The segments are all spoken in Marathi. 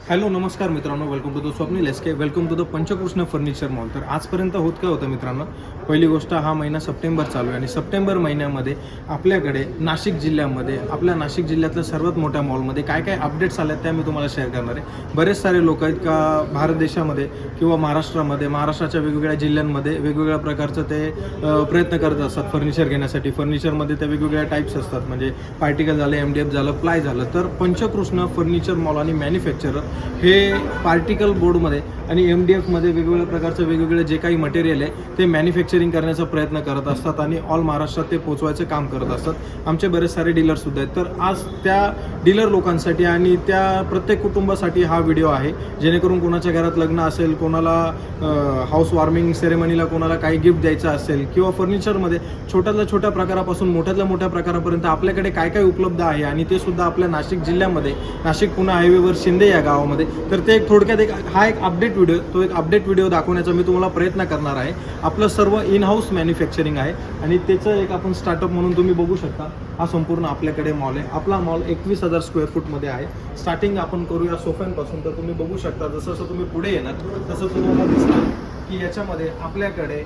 हॅलो नमस्कार मित्रांनो, welcome to the Swapnil S K, welcome to the Panchakrishna furniture mall. तर आजपर्यंत होत काय होतं मित्रांनो, पहिली गोष्ट हा महिना सप्टेंबर चालू आहे आणि सप्टेंबर महिन्यामध्ये आपल्याकडे नाशिक जिल्ह्यामध्ये आपल्या नाशिक जिल्ह्यातल्या सर्वात मोठ्या मॉलमध्ये काय काय अपडेट्स आल्या त्या मी तुम्हाला शेअर करणार आहे. बरेच सारे लोक आहेत का भारत देशामध्ये किंवा महाराष्ट्राच्या वेगवेगळ्या जिल्ह्यांमध्ये वेगवेगळ्या प्रकारचं ते प्रयत्न करत असतात फर्निचर घेण्यासाठी. फर्निचरमध्ये ते वेगवेगळ्या टाईप्स असतात, म्हणजे पार्टिकल झालं, MDF झालं, प्लाय झालं. तर पंचकृष्ण फर्निचर मॉल आणि मॅन्युफॅक्चरर हे पार्टिकल बोर्डमध्ये आणि MDFमध्ये वेगवेगळ्या प्रकारचं वेगवेगळे जे काही मटेरियल आहे ते मॅन्युफॅक्चरिंग करण्याचा प्रयत्न करत असतात आणि ऑल महाराष्ट्रात ते पोचवायचं काम करत असतात. आमचे बरेच सारे डीलरसुद्धा आहेत. तर आज त्या डीलर लोकांसाठी आणि त्या प्रत्येक कुटुंबासाठी हा व्हिडिओ आहे, जेणेकरून कोणाच्या घरात लग्न असेल, कोणाला हाऊस वॉर्मिंग सेरेमनीला कोणाला काही गिफ्ट द्यायचं असेल किंवा फर्निचरमध्ये छोट्यातल्या छोट्या प्रकारापासून मोठ्यातल्या मोठ्या प्रकारापर्यंत आपल्याकडे काय काय उपलब्ध आहे आणि ते सुद्धा आपल्या नाशिक जिल्ह्यामध्ये नाशिक पुणे हायवेवर शिंदे या गावामध्ये. तर ते एक थोडक्यात हा एक अपडेट व्हिडिओ दाखवण्याचा मी तुम्हाला प्रयत्न करणार आहे. आपलं सर्व इन हाऊस मॅन्युफॅक्चरिंग आहे आणि त्याचं एक आपण स्टार्टअप म्हणून तुम्ही बघू शकता. हा संपूर्ण आपल्याकडे मॉल आहे. आपला मॉल 21,000 स्क्वेअर फूटमध्ये आहे. स्टार्टिंग आपण करूया सोफ्यांपासून. तर तुम्ही बघू शकता, जसं जसं तुम्ही पुढे येणार तसं तुम्हाला दिसणार की याच्यामध्ये आपल्याकडे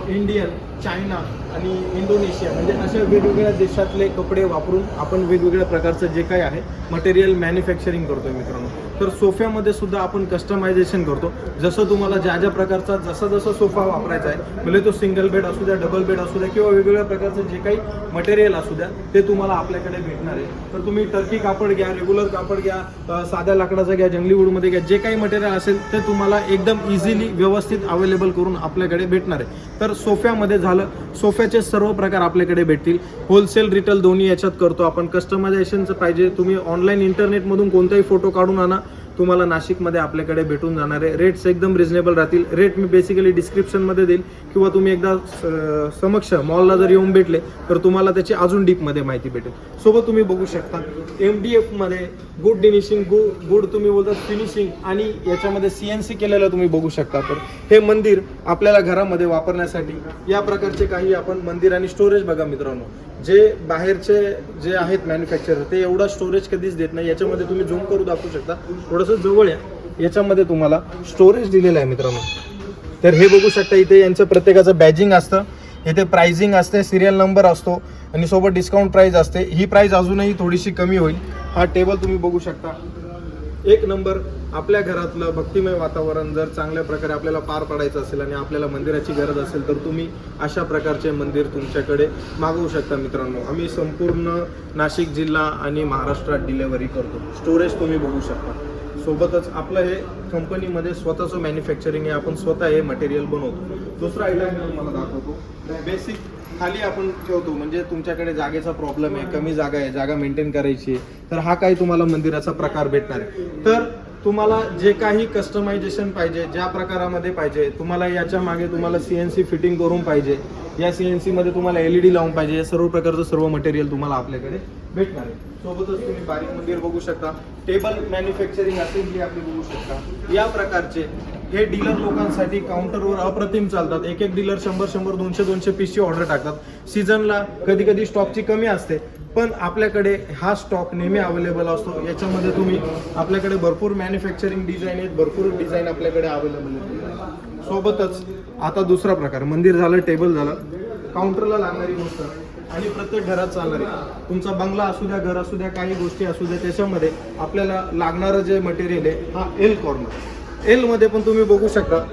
इंडियन, चायना आणि इंडोनेशिया म्हणजे अशा वेगवेगळ्या देशातले कपडे वापरून आपण वेगवेगळ्या प्रकारचं जे काही आहे मटेरियल मॅन्युफॅक्चरिंग करतोय मित्रांनो. तर सोफ्यामध्ये सुद्धा आपण कस्टमायझेशन करतो. जसं तुम्हाला ज्या ज्या प्रकारचा जसा सोफा वापरायचा आहे, म्हणजे तो सिंगल बेड असू द्या, डबल बेड असू द्या किंवा वेगवेगळ्या प्रकारचं जे काही मटेरियल असू द्या ते तुम्हाला आपल्याकडे भेटणार आहे. तर तुम्ही टर्की कापड घ्या, रेग्युलर कापड घ्या, साध्या लाकडाचा घ्या, जंगली वूडमध्ये घ्या, जे काही मटेरियल असेल ते तुम्हाला एकदम इझिली व्यवस्थित अवेलेबल करून आपल्याकडे भेटणार आहे. तर सोफ्यामध्ये झालं, सोफ्याचे सर्व प्रकार आपल्याकडे भेटतील. होलसेल रिटेल दोन्ही याच्यात करतो आपण. कस्टमायझेशनचं पाहिजे तुम्ही ऑनलाईन इंटरनेटमधून कोणताही फोटो काढून आणा, तुम्हाला नाशिकमध्ये आपल्याकडे भेटून जाणार आहे. रेट्स एकदम रिजनेबल राहतील. रेट मी बेसिकली डिस्क्रिप्शनमध्ये देईल किंवा तुम्ही एकदा समक्ष मॉलला जर येऊन भेटले तर तुम्हाला त्याची अजून डीपमध्ये माहिती भेटेल. सोबत तुम्ही बघू शकता MDFमध्ये गुड फिनिशिंग, गुड तुम्ही बोलतात फिनिशिंग आणि याच्यामध्ये CNC केलेलं तुम्ही बघू शकता. तर हे मंदिर आपल्याला घरामध्ये वापरण्यासाठी या प्रकारचे काही आपण मंदिर आणि स्टोरेज बघा मित्रांनो. जे बाहेरचे जे आहेत मॅन्युफॅक्चरर ते एवढा स्टोरेज कधीच देत नाही. याच्यामध्ये तुम्ही झूम करू दाखवू शकता, थोडंसं जवळ या. याच्यामध्ये तुम्हाला स्टोरेज दिलेलं आहे मित्रांनो. तर हे बघू शकता, इथे यांचं प्रत्येकाचं बॅजिंग असतं, इथे प्राइसिंग असते, सिरियल नंबर असतो आणि सोबत डिस्काउंट प्राइस असते. ही प्राइस अजूनही थोडीशी कमी होईल. हा टेबल तुम्ही बघू शकता, एक नंबर. आपल्या घरातलं भक्तिमय वातावरण जर चांगल्या प्रकारे आपल्याला पार पाडायचं असेल आणि आपल्याला मंदिराची गरज असेल तर तुम्ही अशा प्रकारचे मंदिर तुमच्याकडे मागवू शकता मित्रांनो. आम्ही संपूर्ण नाशिक जिल्हा आणि महाराष्ट्रात डिलेव्हरी करतो. स्टोरेज तुम्ही बघू शकता. सोबतच आपलं हे कंपनीमध्ये स्वतःचं मॅन्युफॅक्चरिंग आहे, आपण स्वतः हे मटेरियल बनवतो. दुसरा आयटम मी तुम्हाला दाखवतो. बेसिक खाली आपण ठेवतो, म्हणजे तुमच्याकडे जागेचा प्रॉब्लेम आहे, कमी जागा आहे, जागा मेंटेन करायची, तर हा काही तुम्हाला मंदिराचा प्रकार भेटणार आहे. तर तुम्हाला जे काही कस्टमायझेशन पाहिजे, ज्या प्रकारामध्ये पाहिजे तुम्हाला, याच्या मागे तुम्हाला CNC फिटिंग करून पाहिजे, या CNC मध्ये तुम्हाला LED लावून पाहिजे, या सर्व प्रकारचं सर्व मटेरियल तुम्हाला आपल्याकडे भेटणार आहे. सोबतच तुम्ही बारीक मंदिर बघू शकता, टेबल मॅन्युफॅक्चरिंग असेंब्ली आपली बघू शकता. या प्रकारचे हे डीलर लोकांसाठी काउंटरवर अप्रतिम चालतात. एक एक डीलर 100 200 पीसची ऑर्डर टाकतात. सीझनला कधी कधी स्टॉकची कमी असते, पण आपल्याकडे हा स्टॉक नेहमी अवेलेबल असतो. याच्यामध्ये तुम्ही आपल्याकडे भरपूर मॅन्युफॅक्चरिंग डिझाईन आहेत, भरपूर डिझाईन आपल्याकडे अवेलेबल आहेत. सोबतच आता दुसरा प्रकार, मंदिर झालं, टेबल झालं, काउंटरला लागणारी गोष्ट आणि प्रत्येक घरात चालणारी, तुमचा बंगला असू द्या, घर असू द्या, काही गोष्टी असू द्या, त्याच्यामध्ये आपल्याला लागणारं जे मटेरियल आहे हा L कॉर्नर. L मध्ये पण तुम्ही बघू शकता,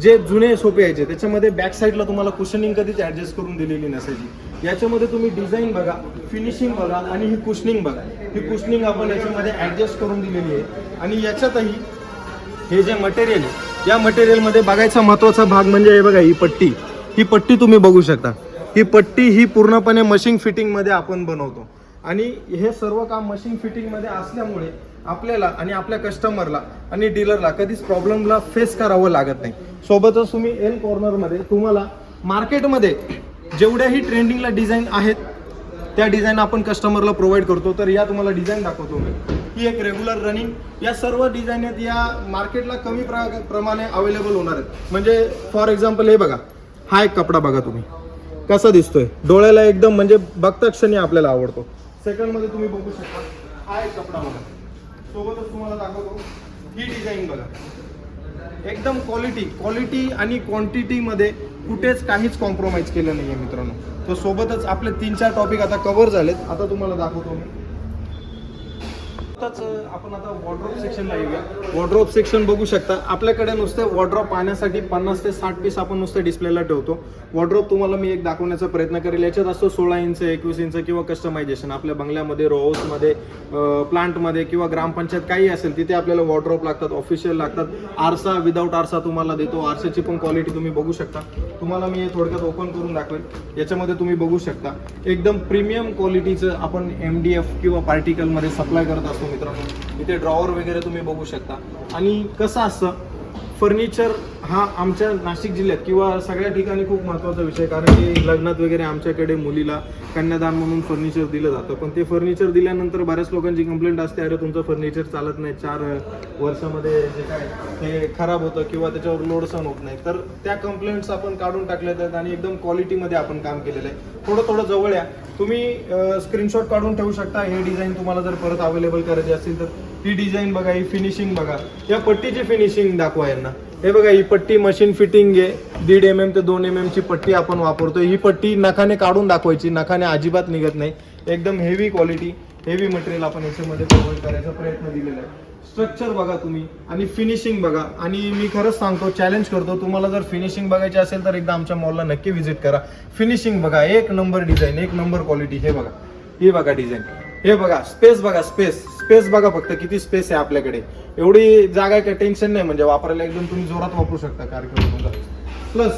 जे जुने सोफे यायचे त्याच्यामध्ये बॅक साईडला तुम्हाला कुशनिंग कधीच ॲडजस्ट करून दिलेली नसायची. याच्यामध्ये तुम्ही डिझाईन बघा, फिनिशिंग बघा आणि ही कुशनिंग बघा. ही कुशनिंग आपण याच्यामध्ये ॲडजस्ट करून दिलेली आहे. आणि याच्यातही हे जे मटेरियल आहे, या मटेरियलमध्ये बघायचा महत्त्वाचा भाग म्हणजे हे बघा, ही पट्टी तुम्ही बघू शकता. ही पट्टी ही पूर्णपणे मशीन फिटिंगमध्ये आपण बनवतो आणि हे सर्व काम मशीन फिटिंगमध्ये असल्यामुळे आपल्याला आणि आपल्या कस्टमरला आणि डीलरला कधीच प्रॉब्लेमला फेस करावं लागत नाही. सोबतच तुम्ही L कॉर्नरमध्ये तुम्हाला मार्केटमध्ये जेवढ्याही ट्रेंडिंगला डिझाईन आहेत त्या डिझाईन आपण कस्टमरला प्रोव्हाइड करतो. तर या तुम्हाला डिझाईन दाखवतो मी. ही एक रेग्युलर रनिंग, या सर्व डिझाईन आहेत, या मार्केटला कमी प्रमाणे अवेलेबल होणार आहेत. म्हणजे फॉर एक्झाम्पल हे बघा, हा एक कपडा बघा तुम्ही कसा दिसतोय, डोळ्याला एकदम म्हणजे बघता क्षणी आपल्याला आवडतो. सेकंडमध्ये तुम्ही बघू शकता, हा एक कपडा बघा. सोबतच तुम्हाला दाखवतो ही डिझाईन बघा, एकदम क्वालिटी आणि क्वांटिटीमध्ये कुठेच काहीच कॉम्प्रोमाइज केलं नाही आहे मित्रांनो. तर सोबतच आपले 3-4 टॉपिक आता कव्हर झालेत. आता तुम्हाला दाखवतो मी. आताच आपण आता वॉर्डरोब सेक्शनला येऊया. वॉर्डरोब सेक्शन बघू शकता. आपल्याकडे नुसते वॉर्डरोब पाहण्यासाठी 50 ते 60 पीस आपण नुसते डिस्प्लेला ठेवतो. वॉर्डरोब तुम्हाला मी एक दाखवण्याचा प्रयत्न करेल. याच्यात असतो 16 इंच, 21 इंच किंवा कस्टमायझेशन. आपल्या बंगल्यामध्ये, रो हाऊसमध्ये, प्लांटमध्ये किंवा ग्रामपंचायत काही असेल तिथे आपल्याला वॉर्डरोब लागतात, ऑफिशियल लागतात. आरसा, विदाऊट आरसा तुम्हाला देतो. आरशाची पण क्वालिटी तुम्ही बघू शकता. तुम्हाला मी थोडक्यात ओपन करून दाखवेल. याच्यामध्ये तुम्ही बघू शकता एकदम प्रीमियम क्वालिटीचं आपण MDF किंवा पार्टिकलमध्ये सप्लाय करत असतो मित्रांनो. इथे ड्रॉवर वगैरे तुम्ही बघू शकता. आणि कसं असतं, फर्निचर हा आमच्या नाशिक जिल्ह्यात किंवा सगळ्या ठिकाणी खूप महत्त्वाचा विषय, कारण की लग्नात वगैरे आमच्याकडे मुलीला कन्यादान म्हणून फर्निचर दिलं जातं. पण ते फर्निचर दिल्यानंतर बऱ्याच लोकांची कंप्लेंट असते, अरे तुमचं फर्निचर चालत नाही, 4 वर्षामध्ये जे काय ते खराब होतं किंवा त्याच्यावर लोड सहन होत नाही. तर त्या कंप्लेंट्स आपण काढून टाकल्या आहेत आणि एकदम क्वालिटीमध्ये आपण काम केलेलं आहे. थोडं जवळ या, तुम्ही स्क्रीनशॉट काढून ठेवू शकता. हे डिझाईन तुम्हाला जर परत अवेलेबल करायची असेल तर ही डिझाईन बघा, ही फिनिशिंग बघा. या पट्टीची फिनिशिंग दाखवा यांना. हे बघा, ही पट्टी मशीन फिटिंग आहे. 1.5 mm ते 2 mm ची पट्टी आपण वापरतो. ही पट्टी नखाने काढून दाखवायची, नखाने अजिबात निघत नाही. एकदम हेवी क्वालिटी, हेवी मटेरियल आपण याच्यामध्ये प्रोव्हाइड करायचा प्रयत्न दिलेला आहे. स्ट्रक्चर बघा तुम्ही आणि फिनिशिंग बघा. आणि मी खरंच सांगतो, चॅलेंज करतो, तुम्हाला जर फिनिशिंग बघायची असेल तर एकदा आमच्या मॉलला नक्की व्हिजिट करा. फिनिशिंग बघा, एक नंबर डिझाईन, एक नंबर क्वालिटी. हे बघा, ही बघा डिझाईन. हे बघा स्पेस, बघा स्पेस बघा फक्त किती स्पेस आहे आपल्याकडे. एवढी जागा आहे, काही टेन्शन नाही. म्हणजे वापरायला एकदम तुम्ही जोरात वापरू शकता कार्यक्रम. प्लस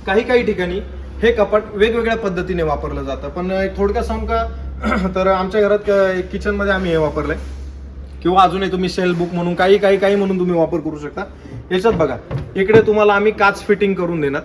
काही ठिकाणी हे कपाट वेगवेगळ्या पद्धतीने वापरलं जातं. पण थोडक्यात सांगू का, तर आमच्या घरात किचनमध्ये आम्ही हे वापरलंय, किंवा अजूनही तुम्ही सेल बुक म्हणून काही म्हणून तुम्ही वापर करू शकता. याच्यात बघा, इकडे तुम्हाला आम्ही काच फिटिंग करून देणार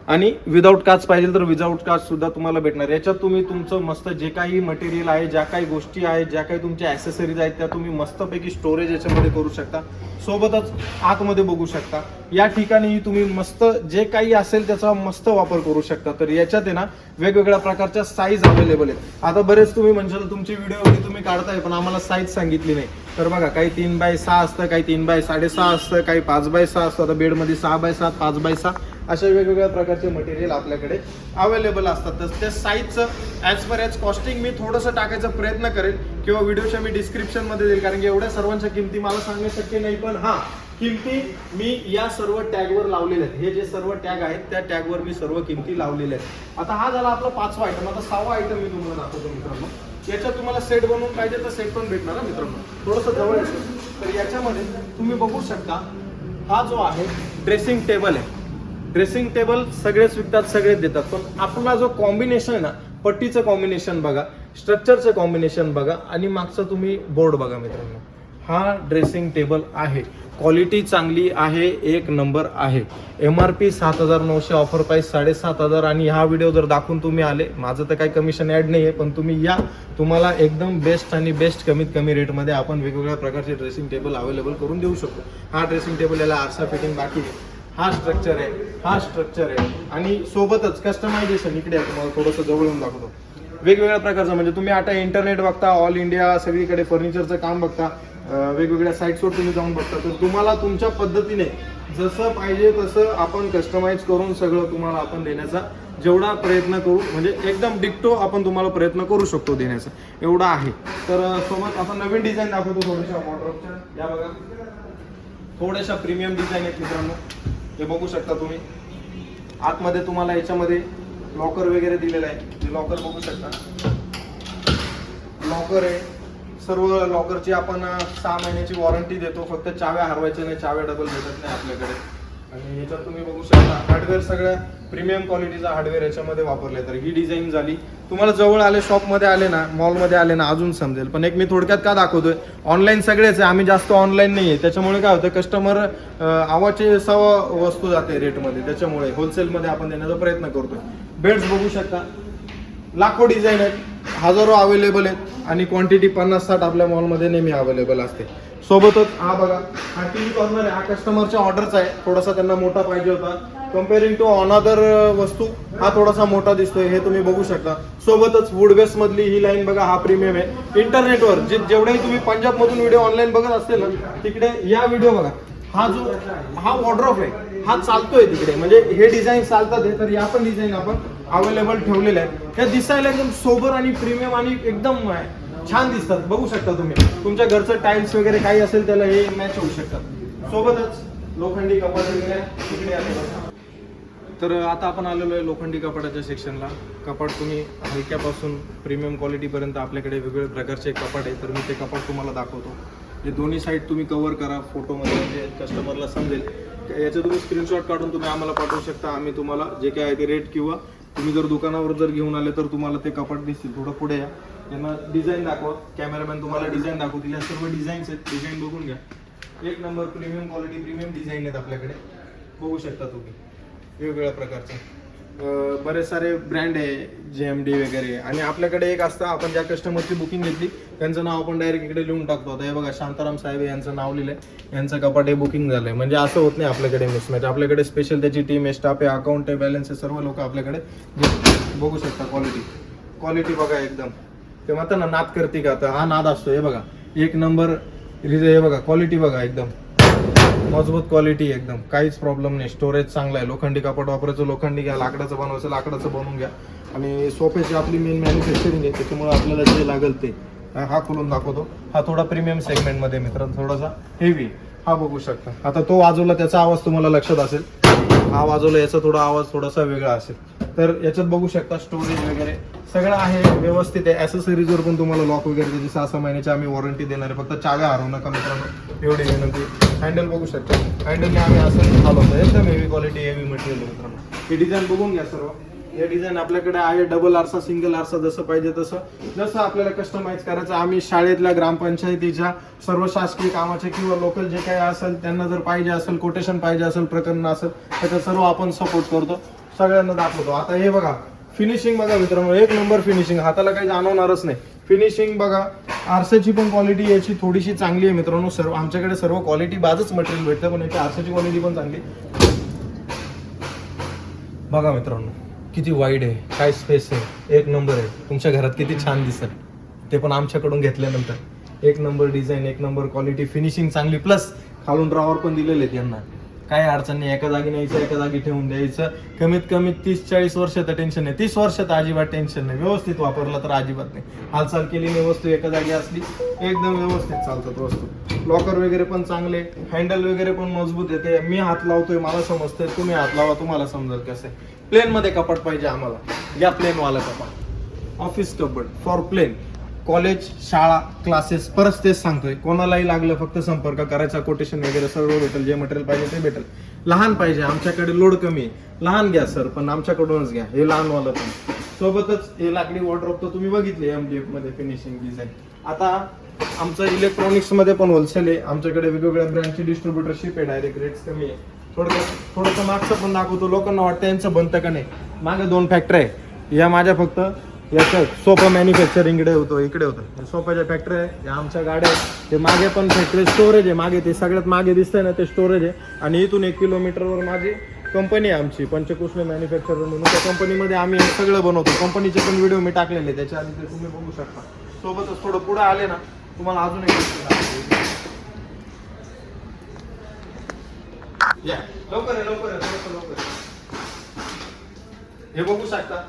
आणि विदाऊट काच पाहिजे तर विदाऊट काच सुद्धा तुम्हाला भेटणार. याच्यात तुम्ही तुमचं मस्त जे काही मटेरियल आहे, ज्या काही गोष्टी आहेत, ज्या काही तुमच्या ॲक्सेसरीज आहेत, त्या तुम्ही मस्तपैकी स्टोरेज याच्यामध्ये करू शकता. सोबतच आतमध्ये बघू शकता, या ठिकाणी तुम्ही मस्त जे काही असेल त्याचा मस्त वापर करू शकता. तर याच्यात आहे ना वेगवेगळ्या प्रकारच्या साईज अवेलेबल आहेत. आता बरेच तुम्ही म्हणशाल तुमची व्हिडिओ तुम्ही काढताय पण आम्हाला साईज सांगितली नाही. तर बघा, काही 3x6 असतं, काही 3x6.5 असतं, काही 5x6 असतं. आता बेडमध्ये 6x7, 5x6 अशा वेगवेगळ्या प्रकारचे मटेरियल आपल्याकडे अवेलेबल असतात. तर त्या साईजचं ॲज पर ॲज कॉस्टिंग मी थोडंसं टाकायचा प्रयत्न करेल किंवा व्हिडिओच्या मी डिस्क्रिप्शनमध्ये देईल, कारण की एवढ्या सर्वांच्या किमती मला सांगणे शक्य नाही. पण हां, किमती मी या सर्व टॅगवर लावलेल्या आहेत. हे जे सर्व टॅग आहेत त्या टॅगवर मी सर्व किमती लावलेल्या आहेत. आता हा झाला आपला 5वा आयटम. आता 6वा आयटम मी तुम्हाला दाखवतो मित्रांनो. याच्यात तुम्हाला सेट बनवून पाहिजे तर सेट पण भेटणार ना मित्रांनो. थोडंसं जवळ असेल तर याच्यामध्ये तुम्ही बघू शकता, हा जो आहे ड्रेसिंग टेबल आहे. ड्रेसिंग टेबल सगळेच विकतात, सगळेच देतात. पण आपला जो कॉम्बिनेशन आहे ना, पट्टीचं कॉम्बिनेशन बघा, स्ट्रक्चरचं कॉम्बिनेशन बघा आणि मागचा तुम्ही बोर्ड बघा मित्रांनो. हा ड्रेसिंग टेबल आहे, क्वालिटी चांगली आहे, एक नंबर आहे. MRP 7,900, offer price 7,500. आणि हा व्हिडिओ जर दाखवून तुम्ही आले, माझं तर काही कमिशन ॲड नाही आहे, पण तुम्ही या, तुम्हाला एकदम बेस्ट आणि बेस्ट कमीत कमी रेटमध्ये आपण वेगवेगळ्या प्रकारचे ड्रेसिंग टेबल अवेलेबल करून देऊ शकतो. हा ड्रेसिंग टेबल, याला आरसा फिटिंग बाकी आहे. हा स्ट्रक्चर आहे आणि सोबतच कस्टमायझेशन. इकडे तुम्हाला थोडंसं जवळ येऊन दाखवतो. वेगवेगळ्या प्रकारचं, म्हणजे तुम्ही आता इंटरनेट बघता, ऑल इंडिया सगळीकडे फर्निचरचं काम बघता, वेगवेगळ्या साईट्सवर तुम्ही जाऊन बघता. तर तुम्हाला तुमच्या पद्धतीने जसं पाहिजे तसं आपण कस्टमाइज करून सगळं तुम्हाला आपण देण्याचा जेवढा प्रयत्न करू, म्हणजे एकदम डिक्टो आपण तुम्हाला प्रयत्न करू शकतो देण्याचा, एवढा आहे. तर सोबत आपण नवीन डिझाईन दाखवतो थोड्याशा वॉर्डरोबच्या. या बघा, थोड्याशा प्रीमियम डिझाईन आहेत मित्रांनो. हे बघू शकता तुम्ही. आतमध्ये तुम्हाला याच्यामध्ये लॉकर वगैरे दिलेलं आहे. हे लॉकर बघू शकता, लॉकर आहे. सर्व लॉकरची आपण 6 महिन्याची वॉरंटी देतो. फक्त चाव्या हरवायच्या नाही, चाव्या डबल भेटत नाही आपल्याकडे. आणि याच्यात तुम्ही बघू शकता हार्डवेअर, सगळ्या प्रीमियम क्वालिटीचा हार्डवेअर याच्यामध्ये वापरले. तर ही डिझाईन झाली. तुम्हाला जवळ आले, शॉपमध्ये आले ना, मॉलमध्ये आले ना, अजून समजेल. पण एक मी थोडक्यात का दाखवतोय, ऑनलाईन सगळेच आहे, आम्ही जास्त ऑनलाईन नाही आहे. त्याच्यामुळे काय होतं, कस्टमर आवाचे सवा वस्तू जाते रेटमध्ये, त्याच्यामुळे होलसेलमध्ये आपण देण्याचा प्रयत्न करतोय. बेड्स बघू शकता, लाखो डिझाईन आहेत, हजारो अवेलेबल आहेत आणि क्वांटिटी 50-60 आपल्या मॉलमध्ये नेहमी अवेलेबल असते. सोबतच हा बघा, हा टीव्ही कॉर्नर आहे, हा कस्टमरच्या ऑर्डरचा आहे, थोडासा त्यांना मोठा पाहिजे होता. कम्पेअरिंग टू अनदर वस्तू हा थोडासा मोठा दिसतोय, हे तुम्ही बघू शकता. सोबतच वुड बेस मधली ही लाईन बघा, हा प्रीमियम आहे. इंटरनेटवर जेवढे तुम्ही पंजाब मधून व्हिडिओ ऑनलाईन बघत असतील ना, तिकडे या व्हिडिओ बघा, हा वॉर्डरोब आहे, हा चालतोय तिकडे, म्हणजे हे डिझाईन चालतात हे, तर या पण डिझाईन आपण अवेलेबल ठेवलेले आहेत. हे दिसायला एकदम सोबर आणि प्रीमियम आणि एकदम छान दिसतात. बघू शकता तुम्ही, तुमच्या घरचं टाइल्स वगैरे काही असेल त्याला हे मॅच होऊ शकतात. सोबतच लोखंडी कपाट वगैरे तिकडे आहे. तर आता आपण आलेलो आहे लोखंडी कपाटाच्या सेक्शनला. कपाट तुम्ही हलक्यापासून प्रीमियम क्वालिटीपर्यंत आपल्याकडे वेगवेगळ्या प्रकारचे कपाट आहे. तर मी ते कपाट तुम्हाला दाखवतो. हे दोन्ही साईड तुम्ही कव्हर करा फोटोमध्ये, म्हणजे कस्टमरला समजेल. याचं तुम्ही स्क्रीनशॉट काढून तुम्ही आम्हाला पाठवू शकता. आम्ही तुम्हाला जे काय आहे ते रेट, किंवा तुम्ही जर दुकानावर जर घेऊन आले तर तुम्हाला ते कपाट दिसतील. थोडं पुढे या, त्यांना डिझाईन दाखवा, कॅमेरामॅन तुम्हाला डिझाईन दाखवतील. या सर्व डिझाईन्स आहेत, डिझाईन बघून घ्या. एक number premium quality, premium design आहेत आपल्याकडे, बघू शकता तुम्ही वेगवेगळ्या प्रकारचे. बरेच सारे ब्रँड आहे, JMD वगैरे. आणि आपल्याकडे एक असतं, आपण ज्या कस्टमरची बुकिंग घेतली त्यांचं नाव आपण डायरेक्ट इकडे लिहून टाकतो. आता हे बघा, शांताराम साहेब यांचं नाव लिहिलंय, यांचं कपाट हे बुकिंग झालंय. म्हणजे असं होत नाही आपल्याकडे मिसमॅच. आपल्याकडे स्पेशल त्याची टीम आहे, स्टाफ आहे, अकाउंट आहे, बॅलन्स आहे, सर्व लोक आपल्याकडे. बघू शकता क्वालिटी बघा एकदम. ते म्हणतात ना नाद करते का, तर हा नाद असतो. हे बघा एक नंबर, हे बघा क्वालिटी बघा, एकदम मजबूत क्वालिटी, एकदम काहीच प्रॉब्लेम नाही. स्टोरेज चांगला आहे. लोखंडी कपाट वापरायचं लोखंडी घ्या, लाकडाचं बनवायचं लाकडाचं बनवून घ्या. आणि सोफ्याची आपली मेन मॅन्युफॅक्चरिंग आहे, त्याच्यामुळे आपल्याला जे लागेल ते. हा खोलून दाखवतो. हा थोडा प्रीमियम सेगमेंटमध्ये मित्रांनो, थोडासा हेवी. हा बघू शकता. आता तो वाजवला त्याचा आवाज तुम्हाला लक्षात असेल, हा वाजवला याचा थोडा आवाज थोडासा वेगळा असेल. तर याच्यात बघू शकता स्टोरेज वगैरे सगळं आहे, व्यवस्थित आहे. ॲसेसरीजवर पण तुम्हाला लॉक वगैरे त्याची 6 महिन्याची आम्ही वॉरंटी देणार आहे. फक्त चाव्या हरवू नका मित्रांनो, एवढी विनंती. हँडल बघू शकता, हँडलने आम्ही असं हलवतो. एकदम हेवी क्वालिटी, हेवी मटेरियल मित्रांनो. हे डिझाईन बघून घ्या सर्व. हे डिझाईन आपल्याकडे आहे, डबल आरसा, सिंगल आरसा, जसं पाहिजे तसं, जसं आपल्याला कस्टमाइज करायचं. आम्ही शाळेतल्या, ग्रामपंचायतीच्या, सर्व शासकीय कामाचे किंवा लोकल जे काही असेल त्यांना जर पाहिजे असेल, कोटेशन पाहिजे असेल, प्रकरण असेल, त्याचं सर्व आपण सपोर्ट करतो, सगळ्यांना दाखवतो. आता हे बघा फिनिशिंग बघा मित्रांनो, एक नंबर फिनिशिंग, हाताला काही जाणवणारच नाही. फिनिशिंग बघा, आरसाची पण क्वालिटी याची थोडीशी चांगली आहे मित्रांनो. सर्व आमच्याकडे सर्व क्वालिटी बाजच मटेरियल भेटतं, पण याची आरसाची क्वालिटी पण चांगली. बघा मित्रांनो किती वाईड आहे, काय स्पेस आहे, एक नंबर आहे. तुमच्या घरात किती छान दिसेल, ते पण आमच्याकडून घेतल्यानंतर. एक नंबर डिझाईन, एक नंबर क्वालिटी, फिनिशिंग चांगली, प्लस खालून ड्रॉवर पण दिलेले आहेत यांना. काय अडचण नाही, एका जागी न्यायचं, एका जागी ठेवून द्यायचं. कमीत कमी 30-40 वर्षाचं टेन्शन नाही. 30 वर्षात अजिबात टेन्शन नाही. व्यवस्थित वापरलं तर अजिबात नाही. हालचाल केली नाही, वस्तू एका जागी असली एकदम व्यवस्थित चालतात वस्तू. लॉकर वगैरे पण चांगले, हँडल वगैरे पण मजबूत येते. मी हात लावतोय मला समजतंय, तुम्ही हात लावा तुम्हाला समजेल कसं आहे. प्लेन मध्ये कपाट पाहिजे आम्हाला, या प्लेन वाला कपाट. ऑफिस कपाट फॉर प्लेन, कॉलेज, शाळा, क्लासेस, परत तेच सांगतोय. कोणालाही लागलं फक्त संपर्क करायचा, कोटेशन वगैरे सर्व भेटेल. जे मटेरियल पाहिजे ते भेटेल. लहान पाहिजे, आमच्याकडे लोड कमी आहे. लहान घ्या सर, पण आमच्याकडूनच घ्या. हे लहान वाला पण. सोबतच हे लाकडी वॉर्डरोब तर तुम्ही बघितले MDF मध्ये फिनिशिंग डिझाईन. आता आमचं इलेक्ट्रॉनिक्स मध्ये पण होलसेल आहे. आमच्याकडे वेगवेगळ्या ब्रँडची डिस्ट्रीब्युटरशिप आहे, डायरेक्ट रेट्स कमी आहे. थोडंसं मागचं पण दाखवतो. लोकांना वाटतं यांचं बनतं का नाही. मागे 2 फॅक्टरी आहे. या माझ्या फक्त याचं सोफा मॅन्युफॅक्चरिंग इकडे होतं. सोफ्याच्या फॅक्टरी आहे, या आमच्या गाड्या आहेत. ते मागे पण फॅक्टरी, स्टोरेज आहे मागे. ते सगळ्यात मागे दिसतंय ना, ते स्टोरेज आहे. आणि इथून 1 किलोमीटरवर माझी कंपनी आहे आमची, पंचकृष्ण मॅन्युफॅक्चरर म्हणून. त्या कंपनीमध्ये आम्ही सगळं बनवतो. कंपनीचे पण व्हिडिओ मी टाकलेले, त्याच्या आधी ते तुम्ही बघू शकता. सोबतच थोडं पुढे आले ना, तुम्हाला अजून एक या लवकर आहे. हे बघू शकता.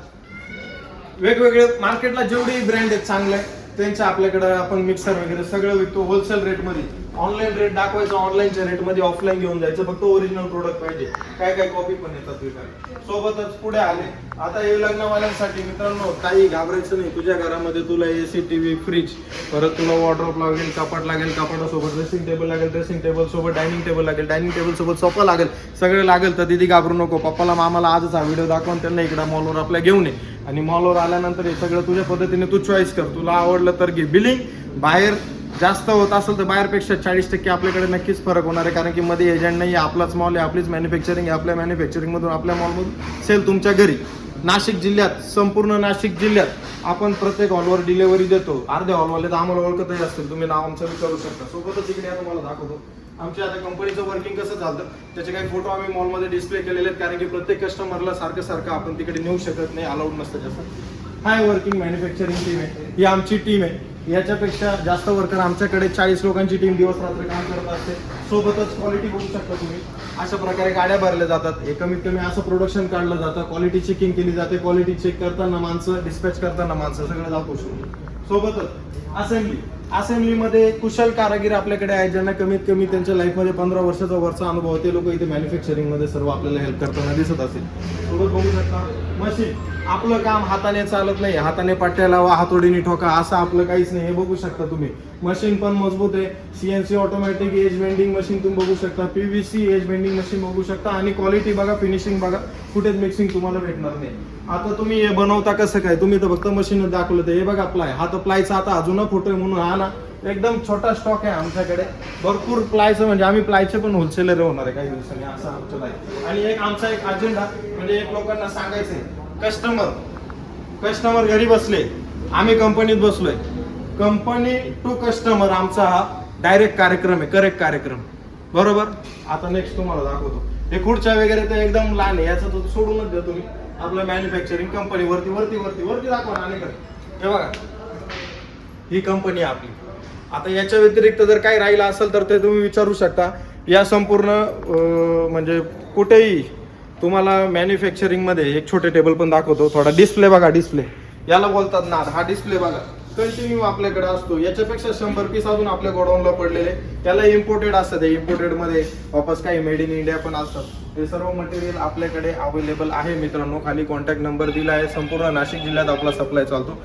वेगवेगळे मार्केटला जेवढे ब्रँड आहेत चांगले, त्यांच्या आपल्याकडे आपण मिक्सर वगैरे सगळं विकतो होलसेल रेटमध्ये. ऑनलाईन रेट दाखवायचं, ऑनलाईनच्या रेटमध्ये ऑफलाईन घेऊन जायचं. फक्त ओरिजिनल प्रोडक्ट पाहिजे. काय कॉपी पण येतात विकायला. सोबतच पुढे आले आता हे लग्नवाल्यांसाठी मित्रांनो, काही घाबरायचं नाही. तुझ्या घरामध्ये तुला AC, TV, फ्रीज, परत तुला वॉर्डरोब लागेल, कपाट लागेल, कपाटासोबत ड्रेसिंग टेबल लागेल, ड्रेसिंग टेबल सोबत डायनिंग टेबल लागेल, डायनिंग टेबल सोबत सोफा लागेल, सगळे लागेल. तर तिथे घाबरू नको. पप्पाला मामाला आजच हा व्हिडिओ दाखवून त्यांना इकडे मॉलवर आपल्या घेऊन ये. आणि मॉलवर आल्यानंतर हे सगळं तुझ्या पद्धतीने तू चॉईस कर. तुला आवडलं तर घे. बिलिंग बाहेर जास्त होत असेल तर बाहेरपेक्षा 40% आपल्याकडे नक्कीच फरक होणार आहे. कारण की मध्ये एजंट नाही आहे, आपलाच मॉल आहे, आपलीच मॅन्युफॅक्चरिंग आहे. आपल्या मॅन्युफॅक्चरिंगमधून, आपल्या मॉलमधून सेल तुमच्या घरी. नाशिक जिल्ह्यात, संपूर्ण नाशिक जिल्ह्यात आपण प्रत्येक हॉलवर डिलिव्हरी देतो. अर्ध्या हॉलवाले तर आम्हाला ओळखतही असतील, तुम्ही नाव आमचं विचारू शकता. सोबतच इकडे आता तुम्हाला दाखवतो आमच्या आता कंपनीचं वर्किंग कसं चालतं त्याचे काही फोटो आम्ही मॉलमध्ये डिस्प्ले केलेले आहेत, कारण की प्रत्येक कस्टमरला सारखं आपण तिकडे नेऊ शकत नाही, अलाउड नसतं जास्त. हाय वर्किंग मॅन्युफॅक्चरिंग टीम आहे, ही आमची टीम आहे. याच्यापेक्षा जास्त वर्कर आमच्याकडे 40 लोकांची टीम दिवस रात्र काम करत असते. सोबतच क्वालिटी बघू शकता तुम्ही, अशा प्रकारे गाड्या भरल्या जातात. हे कमीत कमी असं प्रोडक्शन काढलं जातं, क्वालिटी चेकिंग केली जाते, क्वालिटी चेक करताना माणसं, डिस्पॅच करताना माणसं, सगळं दाखवू शकतो. सोबतच असेंब्लीमध्ये कुशल कारागीर आपल्याकडे आहेत, ज्यांना कमीत कमी त्यांच्या लाईफमध्ये 15 वर्षाचा वरचा अनुभव. ते लोक इथे मॅन्युफॅक्चरिंगमध्ये सर्व आपल्याला हेल्प करताना दिसत असेल. सोबत बघू शकता मशीन, आपलं काम हाताने चालत नाही, हाताने पट्ट्या लावा, हातोडीने ठोका असं आपलं काहीच नाही. हे बघू शकता तुम्ही, मशीन पण मजबूत आहे. CNC automatic edge bending machine तुम्ही बघू शकता, PVC एज बेंडिंग मशीन बघू शकता. आणि क्वालिटी बघा, फिनिशिंग बघा, कुठेच मिक्सिंग तुम्हाला भेटणार नाही. आता तुम्ही हे बनवता कसं काय, तुम्ही तर फक्त मशीन दाखवलं. तर हे बघा प्लाय, हा तर प्लायचा आता अजून फोटो आहे म्हणून हा ना एकदम छोटा स्टॉक आहे आमच्याकडे. भरपूर प्लायचं, म्हणजे आम्ही प्लायचे पण होलसेलर होणार आहे काही दिवसांनी, असं आमचं आहे. आणि आमचा एक अजेंडा म्हणजे एक लोकांना सांगायचंय, कस्टमर घरी बसले, आम्ही कंपनीत बसलोय. कंपनी टू कस्टमर आमचा हा डायरेक्ट कार्यक्रम आहे, करेक्ट कार्यक्रम, बरोबर. आता नेक्स्ट तुम्हाला दाखवतो. हे खुर्च्या वगैरे तर एकदम लहान आहे, याचं तर सोडूनच द्या तुम्ही. आपलं मॅन्युफॅक्चरिंग कंपनी वरती दाखवा ना. हे बघा, ही कंपनी आपली. आता याच्या व्यतिरिक्त जर काही राहिलं असेल तर ते तुम्ही विचारू शकता. या संपूर्ण म्हणजे कुठेही तुम्हाला मॅन्युफॅक्चरिंगमध्ये एक छोटे टेबल पण दाखवतो. थोडा डिस्प्ले बघा, डिस्प्ले याला बोलतात ना, हा डिस्प्ले बघा कंटिन्यू आपल्याकडे असतो. याच्यापेक्षा 100 पीस अजून आपल्या गोडाऊनला पडलेले, त्याला इम्पोर्टेड असतात. इम्पोर्टेड मध्ये वापस काही मेड इन इंडिया पण असतात. हे सर्व मटेरियल आपल्याकडे अवेलेबल आहे मित्रांनो. खाली कॉन्टॅक्ट नंबर दिला आहे. संपूर्ण नाशिक जिल्ह्यात आपला सप्लाय चालतो.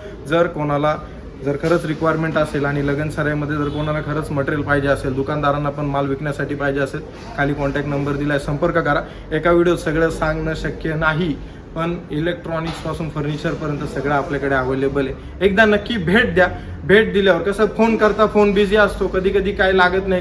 जर खरंच रिक्वायरमेंट असेल आणि लगन सराईमध्ये जर कोणाला खरंच मटेरियल पाहिजे असेल, दुकानदारांना पण माल विकण्यासाठी पाहिजे असेल, खाली कॉन्टॅक्ट नंबर दिला आहे, संपर्क करा. एका व्हिडिओत सगळं सांगणं शक्य नाही, पण इलेक्ट्रॉनिक्स पासून फर्निचरपर्यंत सगळं आपल्याकडे अवेलेबल आहे. एकदा नक्की भेट द्या. भेट दिल्यावर कसं फोन करता, फोन बिझी असतो, कधी कधी काय लागत नाही,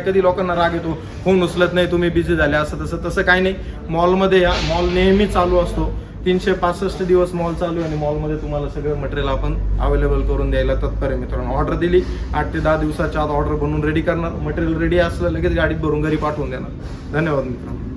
कधी लोकांना राग येतो, फोन उचलत नाही, तुम्ही बिझी झाले, तसं काही नाही. मॉलमध्ये या, मॉल नेहमी चालू असतो, 365 दिवस मॉल चालू आहे आणि मॉलमध्ये तुम्हाला सगळं मटेरियल आपण अवेलेबल करून द्यायला तत्पर आहे मित्रांनो. ऑर्डर दिली 8 ते 10 दिवसाच्या आत ऑर्डर बनवून रेडी करणार, मटेरियल रेडी असलं लगेच गाडीत भरून घरी पाठवून देणार. धन्यवाद मित्रांनो.